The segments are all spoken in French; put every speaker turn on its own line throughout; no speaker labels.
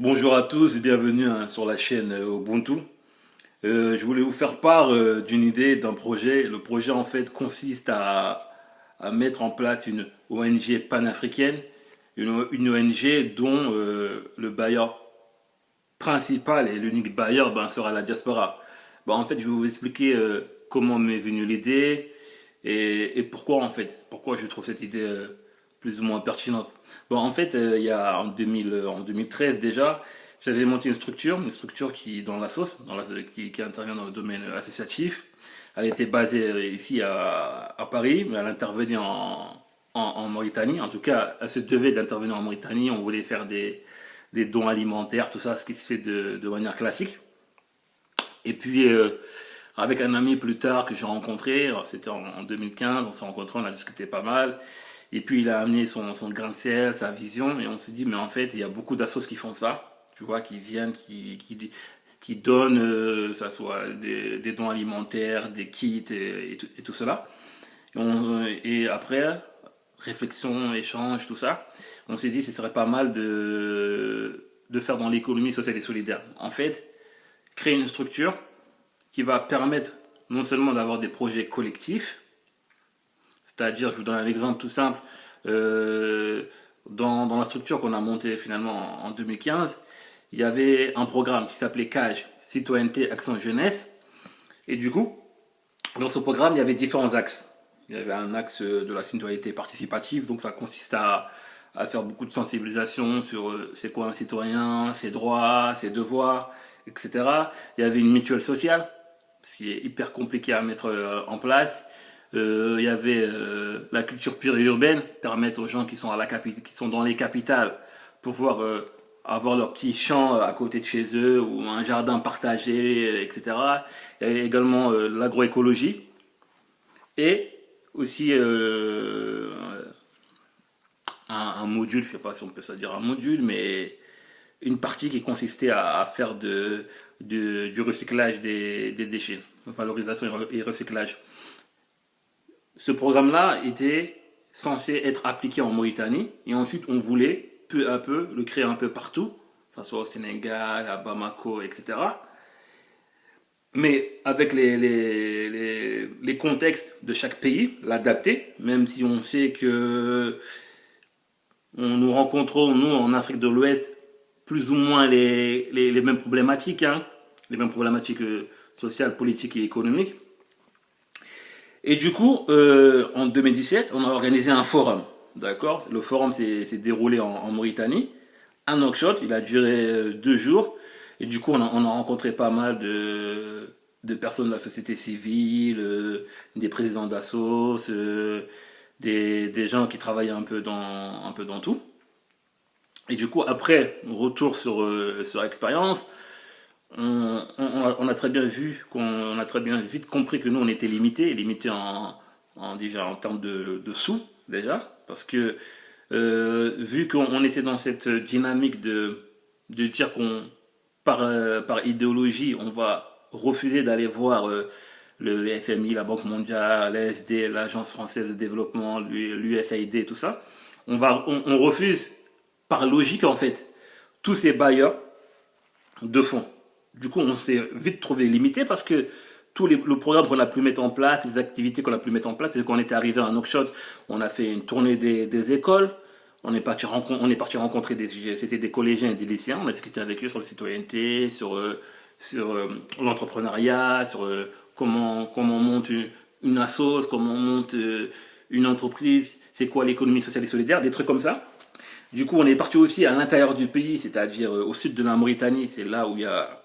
Bonjour à tous et bienvenue sur la chaîne Ubuntu. Je voulais vous faire part d'une idée, d'un projet. Le projet en fait consiste à mettre en place une ONG panafricaine, une ONG dont le bailleur principal et l'unique bailleur sera la diaspora. En fait, je vais vous expliquer comment m'est venue l'idée et pourquoi en fait, pourquoi je trouve cette idée plus ou moins pertinente. En fait, il y a en 2013 déjà, j'avais monté une structure qui dans la sauce, qui intervient dans le domaine associatif. Elle était basée ici à Paris, mais elle intervenait en Mauritanie. En tout cas, elle se devait d'intervenir en Mauritanie. On voulait faire des dons alimentaires, tout ça, ce qui se fait de manière classique. Et puis, avec un ami plus tard que j'ai rencontré, c'était en 2015, on s'est rencontrés, on a discuté pas mal. Et puis, il a amené son grain de sel, sa vision, et on s'est dit, mais en fait, il y a beaucoup d'assos qui font ça, tu vois, qui viennent, qui donnent, ça soit des dons alimentaires, des kits et tout cela. Et après, réflexion, échange, tout ça, on s'est dit, ce serait pas mal de faire dans l'économie sociale et solidaire. En fait, créer une structure qui va permettre non seulement d'avoir des projets collectifs, c'est-à-dire, je vous donne un exemple tout simple, euh, dans la structure qu'on a montée finalement en 2015, il y avait un programme qui s'appelait CAGE, Citoyenneté, Action Jeunesse, et du coup, dans ce programme, il y avait différents axes. Il y avait un axe de la citoyenneté participative, donc ça consiste à faire beaucoup de sensibilisation sur c'est quoi un citoyen, ses droits, ses devoirs, etc. Il y avait une mutuelle sociale, ce qui est hyper compliqué à mettre en place. Il y avait la culture périurbaine, permettre aux gens qui sont, qui sont dans les capitales pour pouvoir avoir leur petit champ à côté de chez eux ou un jardin partagé, etc. Il y a également l'agroécologie et aussi un module, je ne sais pas si on peut ça dire un module, mais une partie qui consistait à faire du recyclage des déchets, valorisation et recyclage. Ce programme-là était censé être appliqué en Mauritanie et ensuite on voulait peu à peu le créer un peu partout, que ce soit au Sénégal, à Bamako, etc. Mais avec les contextes de chaque pays, l'adapter, même si on sait que nous rencontrons, nous, en Afrique de l'Ouest, plus ou moins les mêmes problématiques, hein, les mêmes problématiques sociales, politiques et économiques. Et du coup, en 2017, on a organisé un forum. D'accord. Le forum s'est déroulé en Mauritanie, à Nouakchott. Il a duré 2 jours. Et du coup, on a rencontré pas mal de personnes de la société civile, des présidents d'assos, des gens qui travaillent un peu dans tout. Et du coup, après, retour sur l'expérience, on a très bien vu, qu'on a très bien vite compris que nous, on était limité déjà en termes de sous, déjà, parce que vu qu'on était dans cette dynamique de dire par idéologie, on va refuser d'aller voir le FMI, la Banque mondiale, l'AFD, l'Agence française de développement, l'USAID, tout ça, on refuse par logique, en fait, tous ces bailleurs de fonds. Du coup, on s'est vite trouvé limité parce que le programme qu'on a pu mettre en place, les activités qu'on a pu mettre en place, c'est qu'on était arrivé à Nouakchott, on a fait une tournée des écoles, on est parti rencontrer c'était des collégiens et des lycéens, on a discuté avec eux sur la citoyenneté, sur l'entrepreneuriat, sur comment on monte une assos, comment on monte une entreprise, c'est quoi l'économie sociale et solidaire, des trucs comme ça. Du coup, on est parti aussi à l'intérieur du pays, c'est-à-dire au sud de la Mauritanie, c'est là où il y a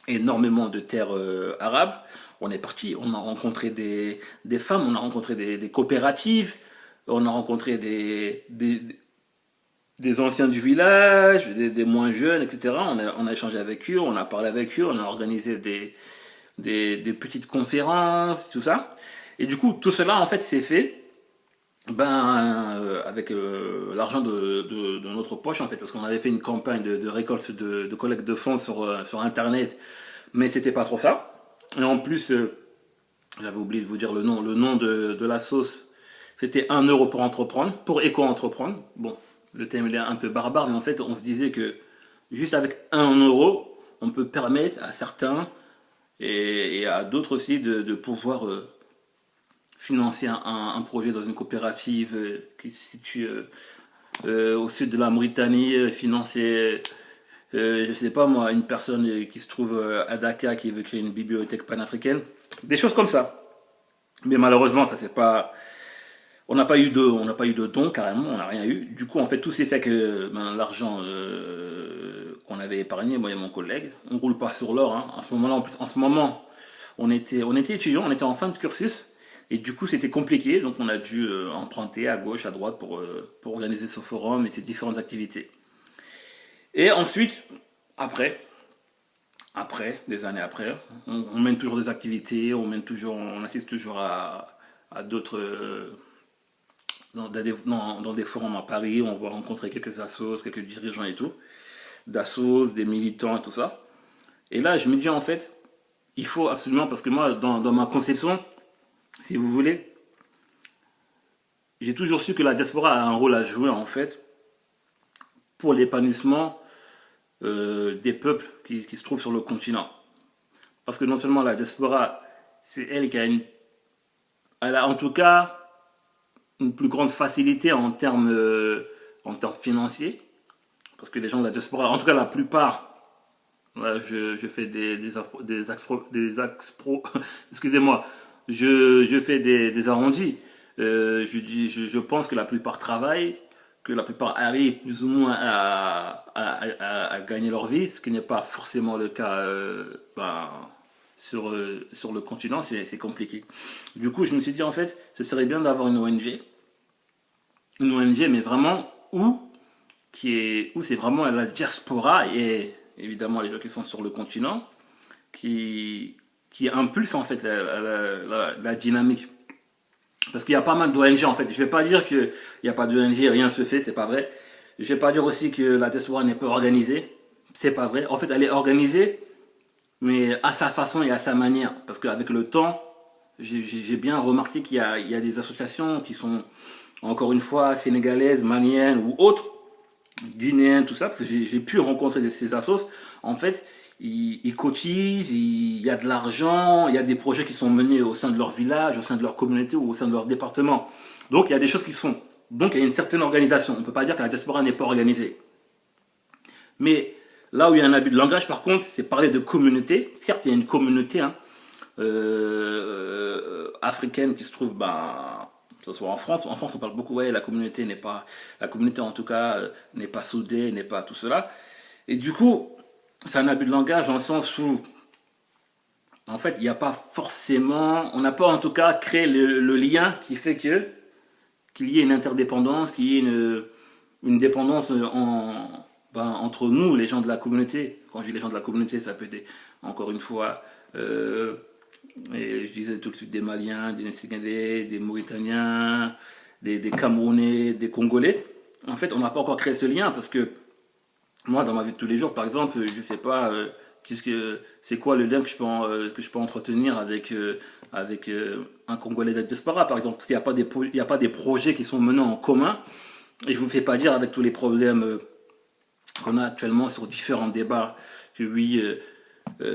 énormément de terres arabes. On est parti, on a rencontré des femmes, on a rencontré des coopératives, on a rencontré des anciens du village, des moins jeunes, etc. On a échangé avec eux, on a parlé avec eux, on a organisé des petites conférences, tout ça. Et du coup, tout cela, en fait, s'est fait avec l'argent de notre poche en fait, parce qu'on avait fait une campagne de récolte de collecte de fonds sur internet, mais c'était pas trop ça. Et en plus, j'avais oublié de vous dire le nom de la sauce, c'était 1 euro pour entreprendre, pour éco-entreprendre. Bon, le thème il est un peu barbare, mais en fait, on se disait que juste avec 1 euro, on peut permettre à certains et à d'autres aussi de pouvoir financer un projet dans une coopérative qui se situe au sud de la Mauritanie, financer, je sais pas moi, une personne qui se trouve à Dakar qui veut créer une bibliothèque panafricaine. Des choses comme ça. Mais malheureusement, ça c'est pas. On n'a pas eu de don carrément, on n'a rien eu. Du coup, en fait, tout s'est fait que l'argent qu'on avait épargné, moi et mon collègue, on roule pas sur l'or. Hein. En ce moment-là, en ce moment, on était étudiants, on était en fin de cursus. Et du coup, c'était compliqué, donc on a dû emprunter à gauche, à droite pour organiser ce forum et ces différentes activités. Et ensuite, après, des années après, on mène toujours des activités, on assiste toujours à d'autres, dans des forums à Paris, on va rencontrer quelques assos, quelques dirigeants et tout, d'assos, des militants et tout ça. Et là, je me dis en fait, il faut absolument, parce que moi, dans ma conception, si vous voulez, j'ai toujours su que la diaspora a un rôle à jouer en fait pour l'épanouissement des peuples qui se trouvent sur le continent. Parce que non seulement la diaspora, c'est elle qui a elle a en tout cas une plus grande facilité en termes financiers, parce que les gens de la diaspora, en tout cas la plupart, là, je fais excusez-moi, je fais des arrondis. Je pense que la plupart travaillent, que la plupart arrivent plus ou moins à gagner leur vie, ce qui n'est pas forcément le cas sur le continent, c'est compliqué. Du coup, je me suis dit en fait, ce serait bien d'avoir une ONG, mais vraiment où c'est vraiment la diaspora et évidemment les gens qui sont sur le continent qui impulsent en fait la dynamique. Parce qu'il y a pas mal d'ONG en fait. Je ne vais pas dire qu'il n'y a pas d'ONG, rien se fait, c'est pas vrai. Je ne vais pas dire aussi que la diaspora n'est pas organisée, c'est pas vrai. En fait, elle est organisée, mais à sa façon et à sa manière. Parce qu'avec le temps, j'ai bien remarqué il y a des associations qui sont, encore une fois, sénégalaises, maliennes ou autres, guinéennes, tout ça, parce que j'ai pu rencontrer ces assos. En fait, ils cotisent, il y a de l'argent, il y a des projets qui sont menés au sein de leur village, au sein de leur communauté ou au sein de leur département. Donc il y a des choses qui se font. Donc il y a une certaine organisation. On ne peut pas dire que la diaspora n'est pas organisée. Mais là où il y a un abus de langage, par contre, c'est parler de communauté. Certes, il y a une communauté africaine qui se trouve, que ce soit en France. En France, on parle beaucoup, ouais, la communauté en tout cas, n'est pas soudée, n'est pas tout cela. Et du coup, c'est un abus de langage dans le sens où, en fait, il n'y a pas forcément, on n'a pas en tout cas créé le lien qui fait qu'il y ait une interdépendance, qu'il y ait une dépendance entre nous, les gens de la communauté. Quand je dis les gens de la communauté, ça peut être, encore une fois, et je disais tout de suite des Maliens, des Sénégalais, des Mauritaniens, des Camerounais, des Congolais. En fait, on n'a pas encore créé ce lien parce que moi, dans ma vie de tous les jours, par exemple, je ne sais pas c'est quoi le lien que je peux entretenir avec un Congolais de la diaspora, par exemple. Parce qu'il n'y a pas des projets qui sont menés en commun. Et je ne vous fais pas dire avec tous les problèmes qu'on a actuellement sur différents débats que oui, les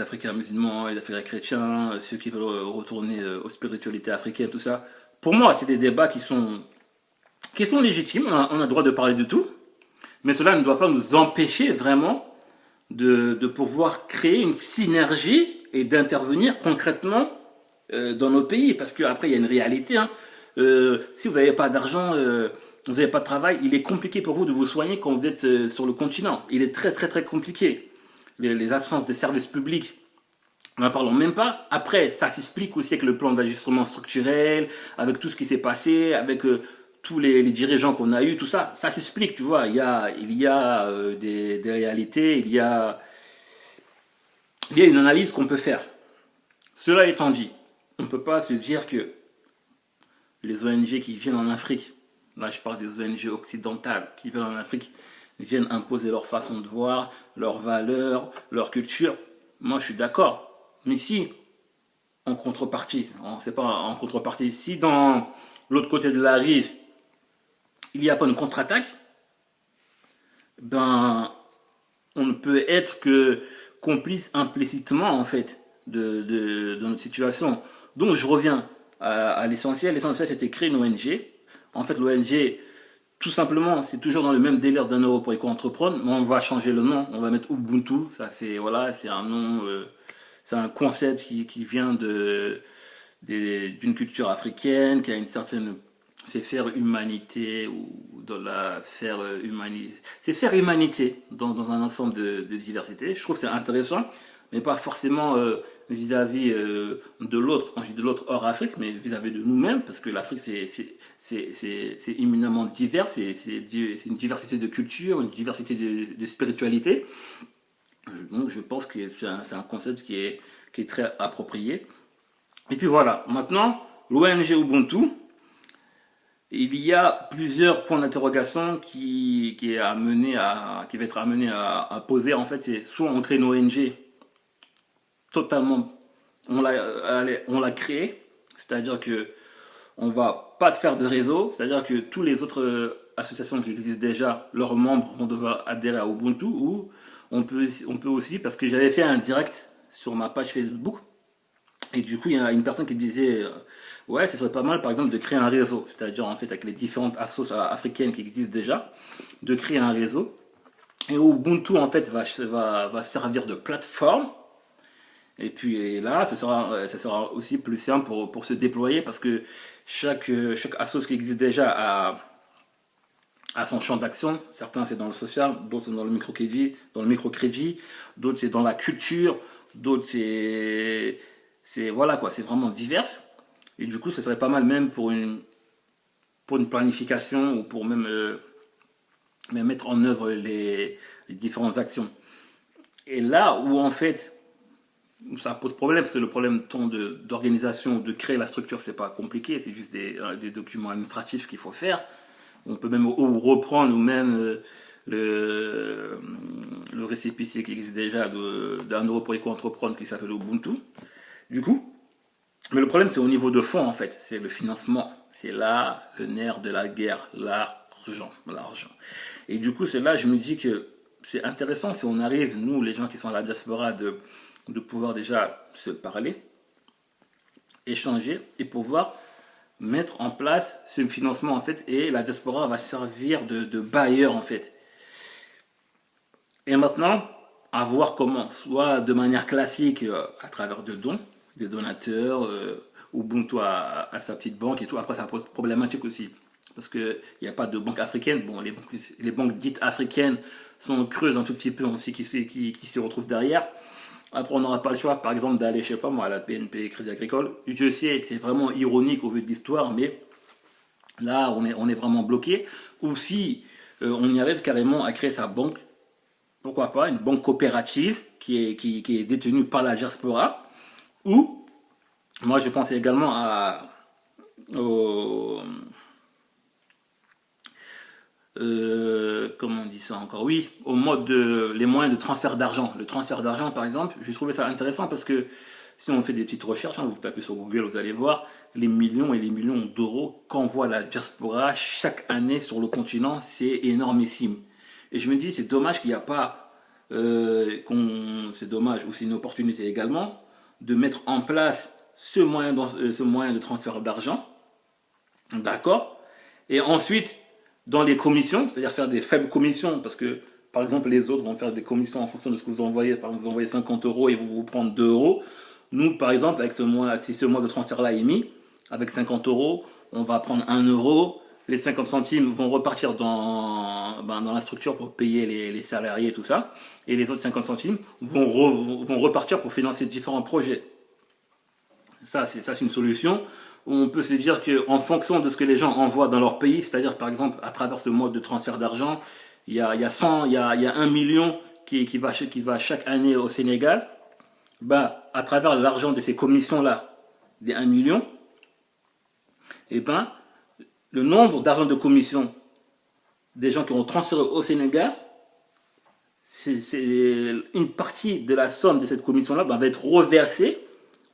Africains musulmans, les Africains chrétiens, ceux qui veulent retourner aux spiritualités africaines, tout ça. Pour moi, c'est des débats qui sont légitimes. On a le droit de parler de tout. Mais cela ne doit pas nous empêcher vraiment de pouvoir créer une synergie et d'intervenir concrètement dans nos pays. Parce qu'après, il y a une réalité. Si vous n'avez pas d'argent, vous n'avez pas de travail, il est compliqué pour vous de vous soigner quand vous êtes sur le continent. Il est très très très compliqué. Les absences de services publics, n'en parlons même pas. Après, ça s'explique aussi avec le plan d'ajustement structurel, avec tout ce qui s'est passé, avec tous les dirigeants qu'on a eus, tout ça, ça s'explique, tu vois. Il y a des réalités, il y a une analyse qu'on peut faire. Cela étant dit, on ne peut pas se dire que les ONG qui viennent en Afrique, là je parle des ONG occidentales qui viennent en Afrique, viennent imposer leur façon de voir, leurs valeurs, leur culture. Moi je suis d'accord. Mais si, en contrepartie, c'est pas en contrepartie, si dans l'autre côté de la rive, il n'y a pas une contre-attaque, ben, on ne peut être que complice implicitement, en fait, de notre situation. Donc, je reviens à l'essentiel. L'essentiel, c'était créer une ONG. En fait, l'ONG, tout simplement, c'est toujours dans le même délire d'un euro pour éco-entreprendre, mais on va changer le nom. On va mettre Ubuntu. Ça fait, voilà, c'est un nom, c'est un concept qui vient d'une culture africaine, qui a une certaine. C'est faire humanité ou de la faire humanité. C'est faire humanité dans un ensemble de diversité. Je trouve que c'est intéressant, mais pas forcément vis-à-vis de l'autre. Quand je dis de l'autre hors Afrique, mais vis-à-vis de nous-mêmes, parce que l'Afrique c'est éminemment divers, c'est une diversité de culture, une diversité de spiritualité. Donc je pense que c'est un concept qui est très approprié. Et puis voilà, maintenant, l'ONG Ubuntu, il y a plusieurs points d'interrogation qui va être amené à poser. En fait, c'est soit on crée une ONG totalement, on l'a créée, c'est-à-dire que on va pas faire de réseau, c'est-à-dire que tous les autres associations qui existent déjà, leurs membres vont devoir adhérer à Ubuntu, ou on peut aussi, parce que j'avais fait un direct sur ma page Facebook, et du coup, il y a une personne qui disait ouais, ce serait pas mal, par exemple, de créer un réseau, c'est-à-dire en fait avec les différentes associations africaines qui existent déjà, de créer un réseau. Et Ubuntu en fait va servir de plateforme. Et puis là, ça sera aussi plus simple pour se déployer parce que chaque association qui existe déjà a son champ d'action. Certains c'est dans le social, d'autres c'est dans le microcrédit, d'autres c'est dans la culture, d'autres c'est voilà quoi, c'est vraiment divers. Et du coup, ce serait pas mal même pour une planification ou pour même mettre en œuvre les différentes actions. Et là où en fait ça pose problème, c'est le problème d'organisation, de créer la structure, c'est pas compliqué, c'est juste des documents administratifs qu'il faut faire. On peut même ou reprendre ou même le récépissé qui existe déjà d'un euro pour éco-entreprendre qui s'appelle Ubuntu. Du coup, mais le problème, c'est au niveau de fonds, en fait. C'est le financement. C'est là le nerf de la guerre, l'argent. L'argent. Et du coup, c'est là, je me dis que c'est intéressant si on arrive, nous, les gens qui sont à la diaspora, de pouvoir déjà se parler, échanger et pouvoir mettre en place ce financement, en fait. Et la diaspora va servir de bailleur, en fait. Et maintenant, à voir comment, soit de manière classique, à travers de dons, des donateurs, Ubuntu à sa petite banque et tout. Après, ça pose problématique aussi. Parce qu'il n'y a pas de banque africaine. Bon, les banques dites africaines sont creuses un tout petit peu, on sait qui se retrouve derrière. Après, on n'aura pas le choix, par exemple, d'aller, je sais pas moi, à la BNP Crédit Agricole. Je sais, c'est vraiment ironique au vu de l'histoire, mais là, on est vraiment bloqué. Ou si on y arrive carrément à créer sa banque, pourquoi pas, une banque coopérative qui est détenue par la diaspora, ou, moi je pense également au, comment on dit ça encore? Oui, au mode les moyens de transfert d'argent. Le transfert d'argent, par exemple, j'ai trouvé ça intéressant parce que si on fait des petites recherches, hein, vous tapez sur Google, vous allez voir les millions et les millions d'euros qu'envoie la diaspora chaque année sur le continent, c'est énormissime. Et je me dis, c'est dommage qu'il n'y a pas, c'est dommage, ou c'est une opportunité également, de mettre en place ce moyen de transfert d'argent, d'accord? Et ensuite, dans les commissions, c'est-à-dire faire des faibles commissions, parce que par exemple les autres vont faire des commissions en fonction de ce que vous envoyez. Par exemple, vous envoyez 50 euros et vous prendre 2 euros. Nous, par exemple, avec si ce mois de transfert-là est mis, avec 50 euros, on va prendre 1 euro. Les 50 centimes vont repartir dans la structure pour payer les salariés et tout ça. Et les autres 50 centimes vont repartir pour financer différents projets. Ça, c'est une solution. On peut se dire qu'en fonction de ce que les gens envoient dans leur pays, c'est-à-dire par exemple à travers ce mode de transfert d'argent, il y a 1 million qui va chaque année au Sénégal. Bah, à travers l'argent de ces commissions-là, des 1 million, et ben, le nombre d'argent de commission des gens qui ont transféré au Sénégal, c'est une partie de la somme de cette commission-là va être reversée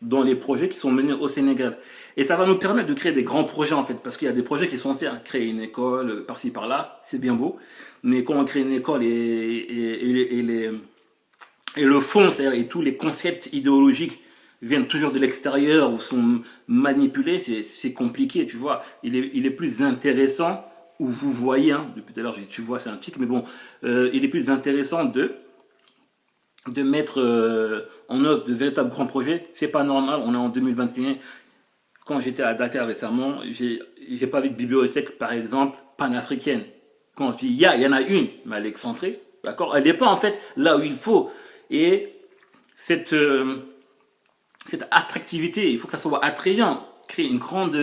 dans les projets qui sont menés au Sénégal. Et ça va nous permettre de créer des grands projets en fait, parce qu'il y a des projets qui sont faits, hein. Créer une école par-ci par-là, c'est bien beau, mais quand on crée une école et le fond, c'est-à-dire et tous les concepts idéologiques viennent toujours de l'extérieur ou sont manipulés, c'est compliqué, tu vois. Il est plus intéressant, ou vous voyez, hein, depuis tout à l'heure, tu vois, c'est un tic, mais bon, il est plus intéressant de mettre en œuvre de véritables grands projets. C'est pas normal, on est en 2021. Quand j'étais à Dakar récemment, j'ai pas vu de bibliothèque, par exemple, panafricaine. Quand je dis il y en a une, mais elle est excentrée, d'accord. Elle n'est pas en fait là où il faut. Et cette attractivité, il faut que ça soit attrayant, créer une grande.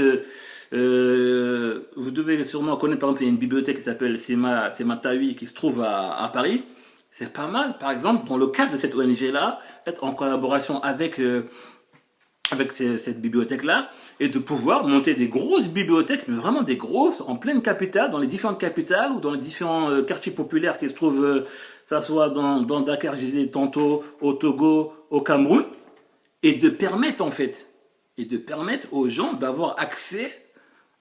Vous devez sûrement connaître, par exemple, il y a une bibliothèque qui s'appelle Sema Tawi qui se trouve à Paris. C'est pas mal, par exemple, dans le cadre de cette ONG-là, en collaboration avec cette bibliothèque-là, et de pouvoir monter des grosses bibliothèques, mais vraiment des grosses, en pleine capitale, dans les différentes capitales ou dans les différents quartiers populaires qui se trouvent, ça soit dans Dakar, je disais tantôt, au Togo, au Cameroun, et de permettre en fait, aux gens d'avoir accès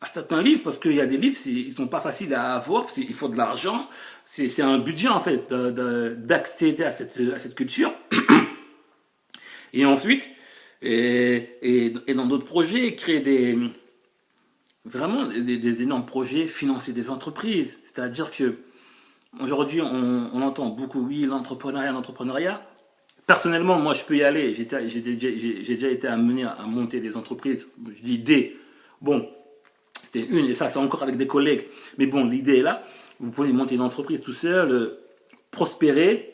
à certains livres, parce qu'il y a des livres, ils sont pas faciles à avoir, parce qu'il faut de l'argent, c'est un budget en fait d'accéder à cette culture. Et ensuite, et dans d'autres projets, créer vraiment des énormes projets, financer des entreprises. C'est-à-dire que aujourd'hui, on entend beaucoup, oui, l'entrepreneuriat. Personnellement, moi, je peux y aller. J'ai déjà été amené à monter des entreprises. Je dis des. Bon, c'était une, et ça, c'est encore avec des collègues. Mais bon, l'idée est là. Vous pouvez monter une entreprise tout seul, prospérer,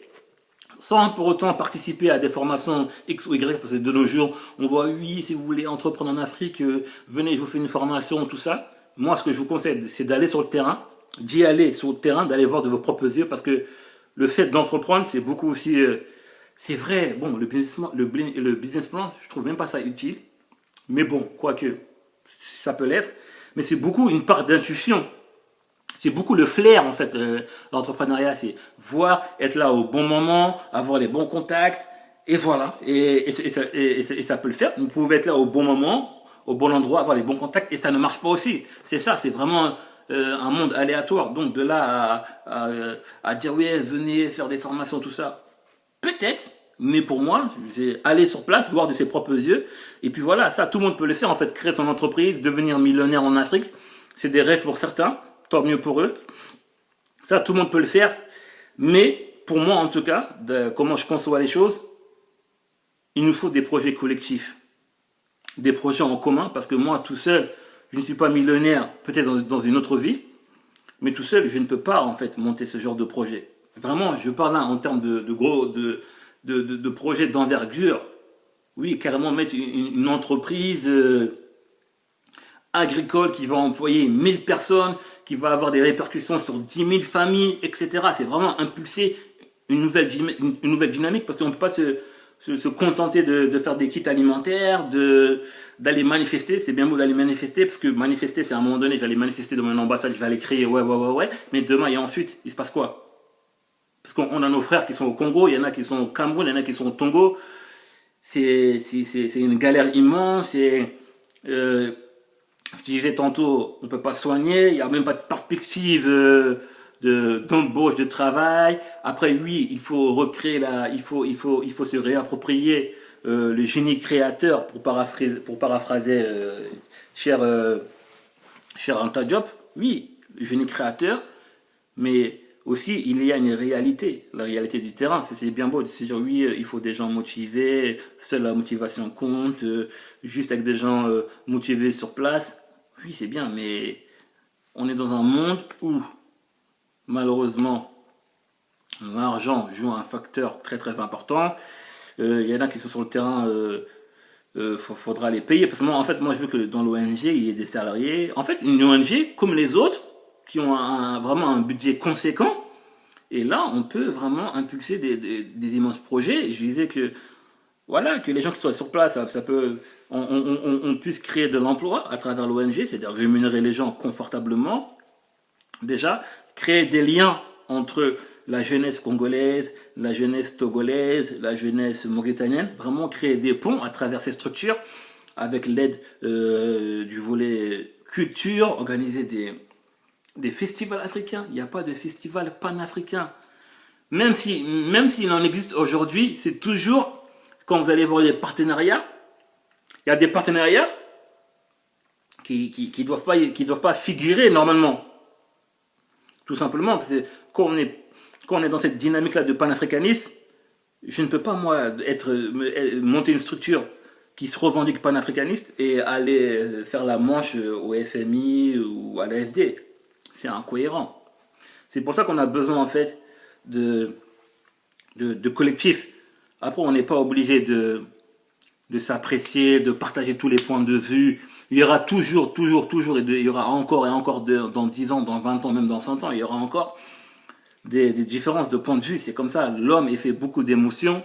sans pour autant participer à des formations X ou Y, parce que de nos jours, on voit, oui, si vous voulez entreprendre en Afrique, venez, je vous fais une formation, tout ça. Moi, ce que je vous conseille, c'est d'aller sur le terrain, d'y aller sur le terrain, d'aller voir de vos propres yeux, parce que le fait d'entreprendre, c'est beaucoup aussi... c'est vrai, bon, le business plan, je trouve même pas ça utile, mais bon, quoique, ça peut l'être, mais c'est beaucoup une part d'intuition. C'est beaucoup le flair en fait, l'entrepreneuriat, c'est voir, être là au bon moment, avoir les bons contacts, et voilà, et ça peut le faire. Vous pouvez être là au bon moment, au bon endroit, avoir les bons contacts, et ça ne marche pas aussi. C'est ça, c'est vraiment un monde aléatoire. Donc de là à dire oui, venez faire des formations, tout ça, peut-être, mais pour moi, c'est aller sur place, voir de ses propres yeux, et puis voilà, ça, tout le monde peut le faire en fait, créer son entreprise, devenir millionnaire en Afrique, c'est des rêves pour certains. Tant mieux pour eux. Ça, tout le monde peut le faire. Mais pour moi, en tout cas, comment je conçois les choses, il nous faut des projets collectifs, des projets en commun, parce que moi, tout seul, je ne suis pas millionnaire, peut-être dans une autre vie, mais tout seul, je ne peux pas en fait monter ce genre de projet. Vraiment, je parle là en termes de projets d'envergure. Oui, carrément mettre une entreprise agricole qui va employer 1000 personnes, qui va avoir des répercussions sur 10 000 familles, etc. C'est vraiment impulser une nouvelle dynamique, parce qu'on ne peut pas se contenter de faire des kits alimentaires, d'aller manifester. C'est bien beau d'aller manifester, parce que manifester, c'est à un moment donné, je vais aller manifester dans mon ambassade, je vais aller crier ouais, mais demain et ensuite, il se passe quoi? Parce qu'on a nos frères qui sont au Congo, il y en a qui sont au Cameroun, il y en a qui sont au Togo. C'est une galère immense, je disais tantôt, on ne peut pas soigner, il n'y a même pas de perspective d'embauche de travail. Après, oui, il faut recréer il faut se réapproprier le génie créateur, pour paraphraser cher Anta Diop. Oui, le génie créateur, mais aussi il y a une réalité, la réalité du terrain. C'est bien beau de se dire oui, il faut des gens motivés, seule la motivation compte, juste avec des gens motivés sur place. Oui, c'est bien, mais on est dans un monde où, malheureusement, l'argent joue un facteur très très important. Il y en a qui sont sur le terrain, faudra les payer. Parce que moi, en fait, moi, je veux que dans l'ONG, il y ait des salariés. En fait, une ONG, comme les autres, qui ont vraiment un budget conséquent. Et là, on peut vraiment impulser des immenses projets. Et je disais que, voilà, que les gens qui soient sur place, ça peut... On puisse créer de l'emploi à travers l'ONG, c'est-à-dire rémunérer les gens confortablement. Déjà, créer des liens entre la jeunesse congolaise, la jeunesse togolaise, la jeunesse mauritanienne, vraiment créer des ponts à travers ces structures, avec l'aide du volet culture, organiser des festivals africains. Il n'y a pas de festival panafricain. Même s'il en existe aujourd'hui, c'est toujours, quand vous allez voir les partenariats, il y a des partenariats qui doivent pas figurer normalement. Tout simplement, parce que quand on est dans cette dynamique-là de panafricanisme, je ne peux pas, moi, monter une structure qui se revendique panafricaniste et aller faire la manche au FMI ou à l'AFD. C'est incohérent. C'est pour ça qu'on a besoin, en fait, de collectifs. Après, on n'est pas obligé de s'apprécier, de partager tous les points de vue. Il y aura toujours, et il y aura encore et encore dans 10 ans, dans 20 ans, même dans 100 ans, il y aura encore des différences de points de vue. C'est comme ça, l'homme est fait beaucoup d'émotions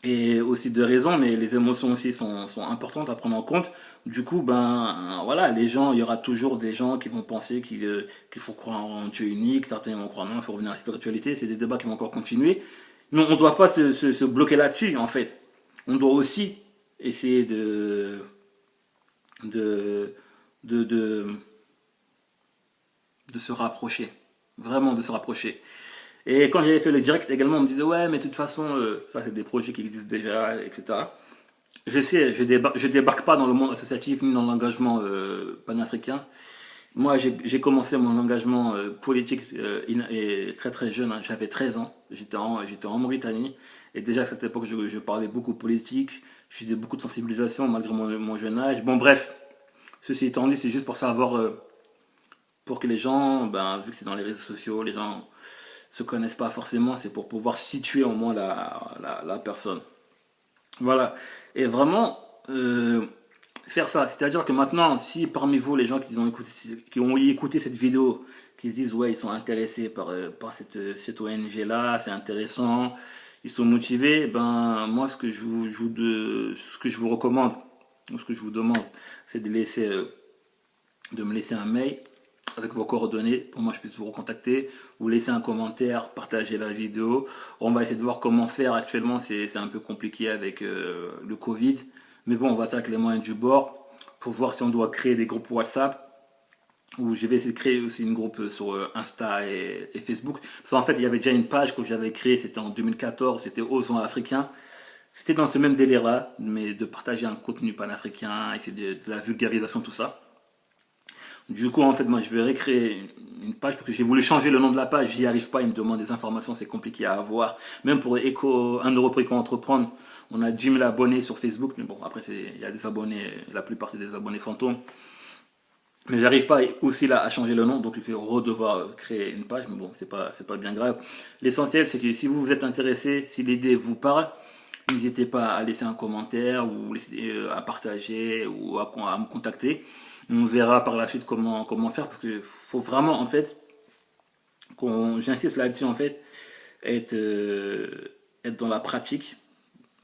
et aussi de raisons, mais les émotions aussi sont importantes à prendre en compte. Du coup, ben voilà, les gens, il y aura toujours des gens qui vont penser qu'il faut croire en Dieu unique, certains vont croire non, il faut revenir à la spiritualité, c'est des débats qui vont encore continuer. Mais on ne doit pas se bloquer là-dessus, en fait. On doit aussi essayer de, de se rapprocher, vraiment de se rapprocher. Et quand j'avais fait le direct également, on me disait ouais, mais de toute façon, ça c'est des projets qui existent déjà, etc. Je sais, je débarque pas dans le monde associatif ni dans l'engagement panafricain. Moi, j'ai commencé mon engagement politique et très très jeune, hein. J'avais 13 ans, j'étais en Mauritanie. Et déjà à cette époque, je parlais beaucoup politique, je faisais beaucoup de sensibilisation malgré mon jeune âge. Bon, bref, ceci étant dit, c'est juste pour savoir, pour que les gens, ben, vu que c'est dans les réseaux sociaux, les gens se connaissent pas forcément, c'est pour pouvoir situer au moins la personne. Voilà. Et vraiment, faire ça. C'est-à-dire que maintenant, si parmi vous, les gens qui ont écouté cette vidéo, qui se disent, ouais, ils sont intéressés par cette ONG-là, c'est intéressant, ils sont motivés, ben, moi, ce que je vous recommande, ou ce que je vous demande, c'est de me laisser un mail avec vos coordonnées pour moi je puisse vous recontacter, vous laisser un commentaire, partager la vidéo. On va essayer de voir comment faire. Actuellement c'est un peu compliqué avec le Covid, mais bon, on va faire avec les moyens du bord pour voir si on doit créer des groupes WhatsApp, ou je vais essayer de créer aussi une groupe sur Insta et Facebook. Parce qu'en fait il y avait déjà une page que j'avais créée, c'était en 2014, c'était Osons Africains. C'était dans ce même délire là, mais de partager un contenu panafricain, essayer de la vulgarisation, tout ça. Du coup, en fait, moi, je vais recréer une page parce que j'ai voulu changer le nom de la page. J'y arrive pas. Il me demande des informations. C'est compliqué à avoir. Même pour un euro pour Éco-entreprendre, on a 10 000 abonnés sur Facebook. Mais bon, après, il y a des abonnés. La plupart, c'est des abonnés fantômes. Mais j'arrive pas aussi là à changer le nom. Donc, je vais redevoir créer une page. Mais bon, c'est pas bien grave. L'essentiel, c'est que si vous vous êtes intéressé, si l'idée vous parle, n'hésitez pas à laisser un commentaire ou à partager ou à me contacter. On verra par la suite comment faire parce qu'il faut vraiment en fait j'insiste là-dessus en fait être dans la pratique,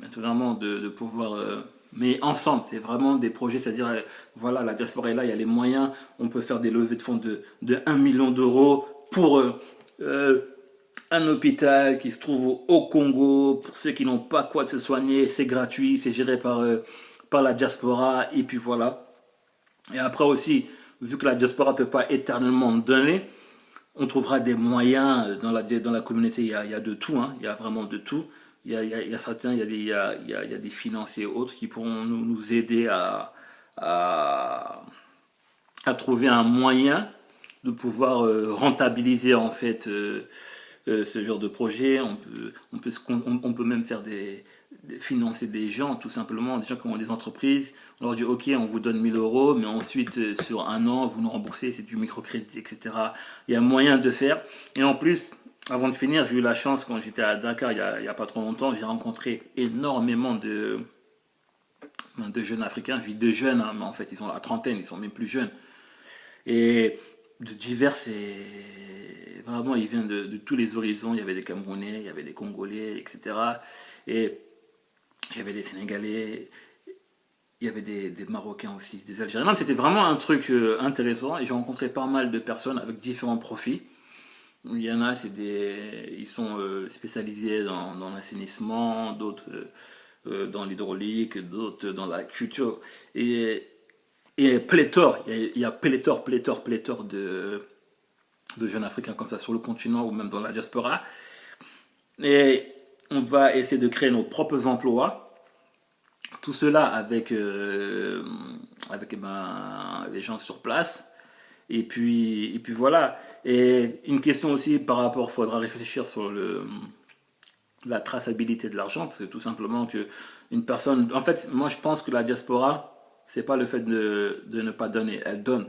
être vraiment de pouvoir mais ensemble, c'est vraiment des projets, c'est-à-dire voilà, la diaspora est là, il y a les moyens, on peut faire des levées de fonds de 1 million d'euros pour un hôpital qui se trouve au Congo, pour ceux qui n'ont pas quoi de se soigner, c'est gratuit, c'est géré par la diaspora, et puis voilà. Et après aussi, vu que la diaspora ne peut pas éternellement donner, on trouvera des moyens dans la communauté. Il y a de tout, hein, il y a vraiment de tout. Il y a certains, il y a des financiers et autres qui pourront nous aider à, à trouver un moyen de pouvoir rentabiliser en fait ce genre de projet. On peut même faire financer des gens, tout simplement, des gens qui ont des entreprises. On leur dit ok, on vous donne 1000 euros, mais ensuite sur un an vous nous remboursez, c'est du microcrédit, etc. Il y a moyen de faire. Et en plus, avant de finir, j'ai eu la chance quand j'étais à Dakar il y a pas trop longtemps, j'ai rencontré énormément de jeunes africains. Je dis de jeunes, hein, mais en fait ils ont la trentaine, ils sont même plus jeunes. Et de divers, et vraiment ils viennent de tous les horizons. Il y avait des Camerounais, il y avait des Congolais, etc. Et il y avait des Sénégalais, il y avait des Marocains aussi, des Algériens. C'était vraiment un truc intéressant et j'ai rencontré pas mal de personnes avec différents profils. Il y en a, ils sont spécialisés dans l'assainissement, d'autres dans l'hydraulique, d'autres dans la culture. Et, et pléthore, il y a pléthore de jeunes Africains comme ça sur le continent ou même dans la diaspora. Et on va essayer de créer nos propres emplois. Tout cela avec les gens sur place. Et puis voilà. Et une question aussi par rapport, il faudra réfléchir sur la traçabilité de l'argent, parce que tout simplement que une personne, en fait, moi je pense que la diaspora, c'est pas le fait de ne pas donner, elle donne.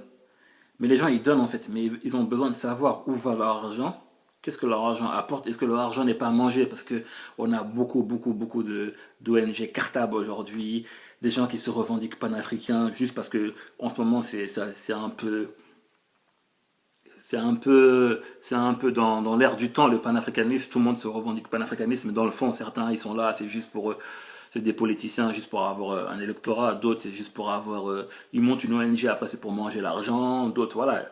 Mais les gens ils donnent en fait, mais ils ont besoin de savoir où va leur argent, qu'est-ce que leur argent apporte, est-ce que leur argent n'est pas mangé, parce que on a beaucoup de d'ONG cartables aujourd'hui, des gens qui se revendiquent panafricains juste parce que en ce moment c'est un peu c'est un peu dans l'air du temps, le panafricanisme. Tout le monde se revendique panafricanisme, mais dans le fond, certains, ils sont là, c'est juste pour eux. C'est des politiciens juste pour avoir un électorat. D'autres, c'est juste pour avoir. Ils montent une ONG, après, c'est pour manger l'argent. D'autres, voilà.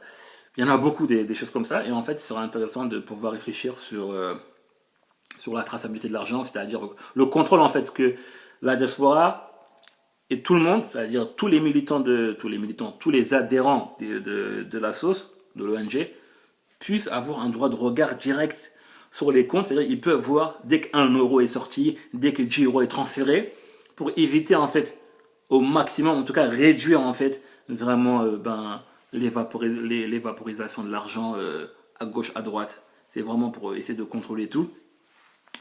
Il y en a beaucoup des choses comme ça. Et en fait, ce serait intéressant de pouvoir réfléchir sur la traçabilité de l'argent, c'est-à-dire le contrôle, en fait, que la diaspora et tout le monde, c'est-à-dire tous les adhérents de la sauce, de l'ONG, puissent avoir un droit de regard direct sur les comptes. C'est-à-dire qu'ils peuvent voir dès qu'un euro est sorti, dès que 10 euros est transféré, pour éviter en fait au maximum, en tout cas réduire en fait vraiment l'évaporisation de l'argent à gauche, à droite. C'est vraiment pour essayer de contrôler tout.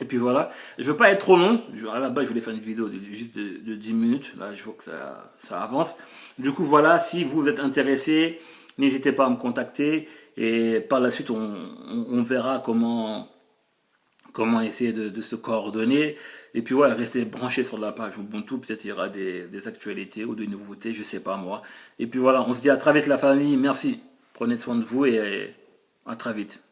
Et puis voilà, je veux pas être trop long. À la base, je voulais faire une vidéo juste de 10 minutes. Là, je vois que ça avance. Du coup, voilà, si vous êtes intéressé, n'hésitez pas à me contacter. Et par la suite, on verra comment essayer de se coordonner. Et puis voilà, restez branchés sur la page Ubuntu. Peut-être il y aura des actualités ou des nouveautés, je sais pas moi. Et puis voilà, on se dit à très vite la famille. Merci. Prenez soin de vous et à très vite.